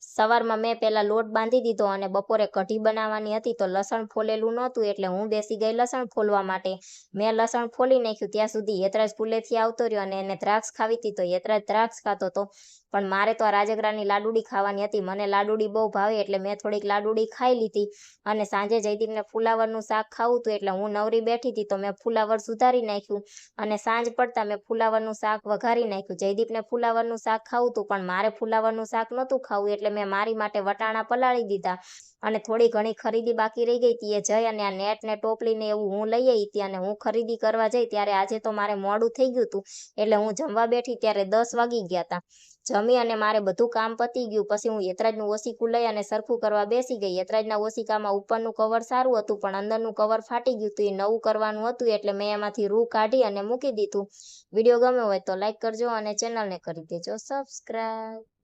સવારમાં મેં પહેલા લોટ બાંધી દીધો અને બપોરે કઢી બનાવવાની હતી તો લસણ ફોલેલું નહોતું એટલે હું બેસી ગઈ લસણ ફોલવા માટે. મેં લસણ ફોલી નાખ્યું ત્યાં સુધી યતરાજ સ્કૂલેથી આવતો રહ્યો અને એને દ્રાક્ષ ખાવી હતી તો યતરાજ દ્રાક્ષ ખાતો હતો. પણ મારે તો આ રાજગરાની લાડુડી ખાવાની હતી. મને લાડુડી બહુ ભાવે એટલે મેં થોડીક લાડુડી ખાઈ લીધી. અને સાંજે જયદીપને ફુલાવરનું શાક ખાવું હતું એટલે હું નવરી બેઠી હતી તો મેં ફુલાવર સુધારી નાખ્યું અને સાંજ પડતા મેં ફુલાવરનું શાક વઘારી નાખ્યું. જયદીપને ફુલાવરનું શાક ખાવું હતું પણ મારે ફુલાવરનું શાક નહોતું ખાવું એટલે મેં મારી માટે વટાણા પલાળી દીધા. અને થોડી ઘણી ખરીદી બાકી રહી ગઈ હતી એ જઈ અને આ નેટ ને ટોપલીને એવું હું લઈ આવી હતી અને હું ખરીદી કરવા જઈ ત્યારે આજે તો મારે મોડું થઈ ગયું હતું એટલે હું જમવા બેઠી ત્યારે 10 વાગી ગયા હતા. જમી અને મારે બધું કામ પતી ગયું પછી હું યતરાજનું ઓશિકું લઈ અને સરખું કરવા બેસી ગઈ. યતરાજના ઓશિકામાં ઉપરનું કવર સારું હતું પણ અંદરનું કવર ફાટી ગયું હતું. એ નવું કરવાનું હતું એટલે મેં એમાંથી રૂ કાઢી અને મૂકી દીધું. વિડીયો ગમ્યો હોય તો લાઈક કરજો અને ચેનલને કરી દેજો સબસ્ક્રાઈબ.